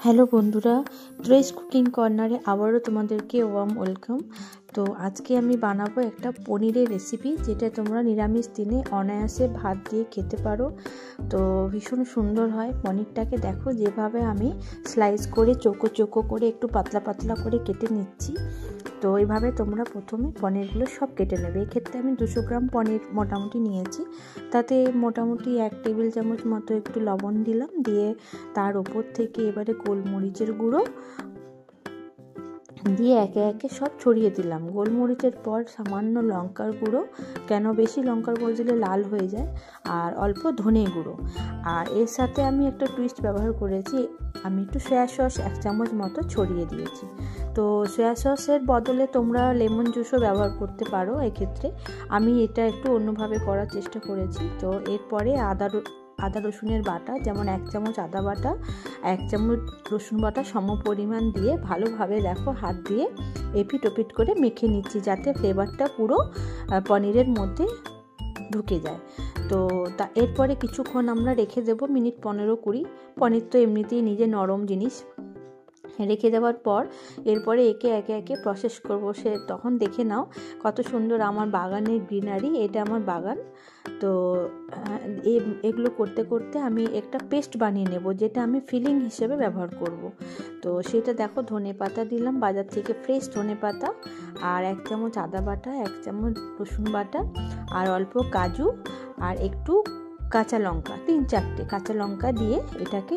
Hello বন্ধুরা, ত্রেস cooking কর্নারে আবারও তোমাদেরকে ওয়ার্ম ওয়েলকাম। তো আজকে আমি বানাবো একটা পনিরের রেসিপি, যেটা তোমরা নিরামিষ দিনে অনায়াসে ভাত দিয়ে খেতে পারো। তো ভীষণ সুন্দর হয়। পনিরটাকে দেখো যেভাবে আমি স্লাইস করে চৌকো চৌকো করে একটু পাতলা পাতলা করে কেটে নিচ্ছি। তো এইভাবে তোমরা প্রথমে পনিরগুলো সব কেটে নেবে। এক্ষেত্রে আমি 200 গ্রাম পনির মোটামুটি নিয়েছি। তাতে মোটামুটি 1 টেবিল চামচ মতো একটু লবণ দিলাম, দিয়ে তার উপর থেকে এবারে গোলমরিচের গুঁড়ো দিয়ে একে একে সব ছড়িয়ে দিলাম। গোলমরিচের পর সামান্য লঙ্কার গুঁড়ো, কেন বেশি লঙ্কার গুঁড়ো দিলে লাল হয়ে যায়, আর অল্প ধনে গুঁড়ো। আর এর সাথে আমি একটা টুইস্ট ব্যবহার করেছি, আমি একটু সয়া সস 1 চামচ মতো ছড়িয়ে দিয়েছি। তো সয়া সসের বদলে তোমরা লেমন জুসও ব্যবহার করতে পারো। এক্ষেত্রে আমি এটা একটু অন্যভাবে করার চেষ্টা করেছি। তো এরপরে আদা রসুনের বাটা, যেমন 1 চামচ আদা বাটা, 1 চামচ রসুন বাটা সম পরিমাণ দিয়ে ভালোভাবে দেখো হাত দিয়ে এপিট ওপিট করে মেখে নিচ্ছি, যাতে ফ্লেভারটা পুরো পনিরের মধ্যে ঢুকে যায়। তো এরপরে কিছুক্ষণ আমরা রেখে দেবো, মিনিট 15-20। পনির তো এমনিতেই নিজে নরম জিনিস। রেখে দেওয়ার পর এরপরে একে একে প্রসেস করব। তখন দেখে নাও কত সুন্দর আমার বাগানের গ্রিনারি। এটা আমার বাগান। তো এগুলো করতে করতে আমি একটা পেস্ট বানিয়ে নেব, যেটা আমি ফিলিং হিসেবে ব্যবহার করব। তো সেটা দেখো, ধনে পাতা দিলাম বাজার থেকে, ফ্রেশ ধনে পাতা, আর 1 চামচ আদা বাটা, 1 চামচ রসুন বাটা, আর অল্প কাজু, আর একটু কাঁচা লঙ্কা, 3-4টে কাঁচা লঙ্কা দিয়ে এটাকে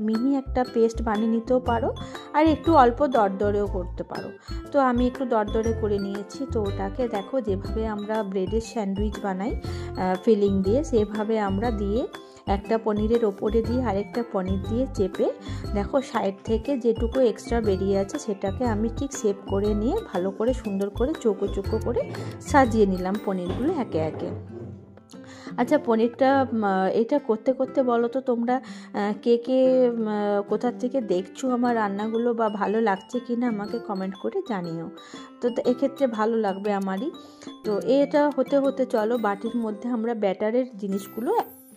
মিহি একটা পেস্ট বানিয়ে নিতেও পারো, আর একটু অল্প দরদরেও করতে পারো। তো আমি একটু দরদরে করে নিয়েছি। তো ওটাকে দেখো যেভাবে আমরা ব্রেডের স্যান্ডউইচ বানাই ফিলিং দিয়ে, সেভাবে আমরা দিয়ে একটা পনিরের ওপরে দিয়ে আরেকটা পনির দিয়ে চেপে দেখো সাইড থেকে যেটুকু এক্সট্রা বেরিয়ে আছে সেটাকে আমি ঠিক শেপ করে নিয়ে ভালো করে সুন্দর করে চৌকো চৌকো করে সাজিয়ে নিলাম পনিরগুলো একে একে। আচ্ছা, পনিরটা এটা করতে করতে বলো তো তোমরা কে কোথার থেকে দেখছো আমার রান্নাগুলো, বা ভালো লাগছে কি না আমাকে কমেন্ট করে জানিও। তো এক্ষেত্রে ভালো লাগবে আমারই। তো এটা হতে হতে চলো বাটির মধ্যে আমরা ব্যাটারের জিনিসগুলো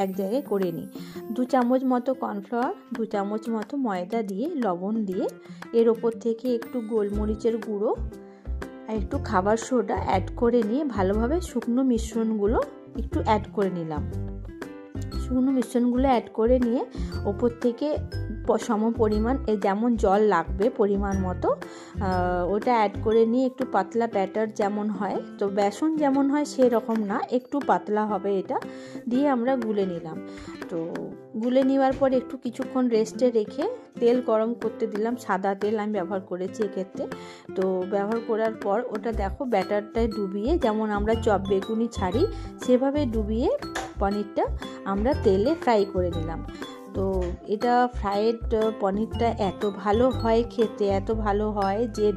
এক জায়গায় করে নিই। 2 চামচ মতো কর্নফ্লাওয়ার, 2 চামচ মতো ময়দা দিয়ে লবণ দিয়ে এর ওপর থেকে একটু গোলমরিচের গুঁড়ো আর একটু খাবার সোডা অ্যাড করে নিয়ে ভালোভাবে শুকনো মিশ্রণগুলো একটু অ্যাড করে নিলাম। শুকনো মিশ্রণগুলো অ্যাড করে নিয়ে ওপর থেকে সম পরিমাণ যেমন জল লাগবে পরিমাণ মতো ওটা অ্যাড করে নিয়ে একটু পাতলা ব্যাটার যেমন হয়, তো বেসন যেমন হয় সেরকম না, একটু পাতলা হবে, এটা দিয়ে আমরা গুলে নিলাম। তো গুলে নেওয়ার পর একটু কিছুক্ষণ রেস্টে রেখে তেল গরম করতে দিলাম। সাদা তেল আমি ব্যবহার করেছি এক্ষেত্রে। তো ব্যবহার করার পর ওটা দেখো ব্যাটারটায় ডুবিয়ে, যেমন আমরা চপ বেগুনি ছাড়ি সেভাবে ডুবিয়ে পনিরটা আমরা তেলে ফ্রাই করে নিলাম। তো এটা ফ্রাইড পনিরটা এত ভালো হয় খেতে, এত ভালো হয় যে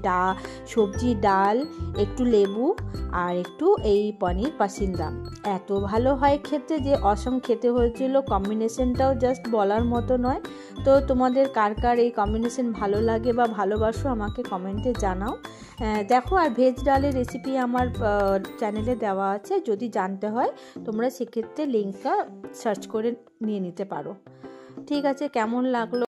সবজি, ডাল, একটু লেবু আর একটু এই পনির পাসিন্দা এত ভালো হয় খেতে যে অসম খেতে হয়েছিল। কম্বিনেশনটাও জাস্ট বলার মতো নয়। তো তোমাদের কার কার এই কম্বিনেশন ভালো লাগে বা ভালোবাসো আমাকে কমেন্টে জানাও। দেখো, আর ভেজ ডালের রেসিপি আমার চ্যানেলে দেওয়া আছে, যদি জানতে হয় তোমরা সেক্ষেত্রে লিঙ্কটা সার্চ করে নিয়ে নিতে পারো। ঠিক আছে, কেমন লাগলো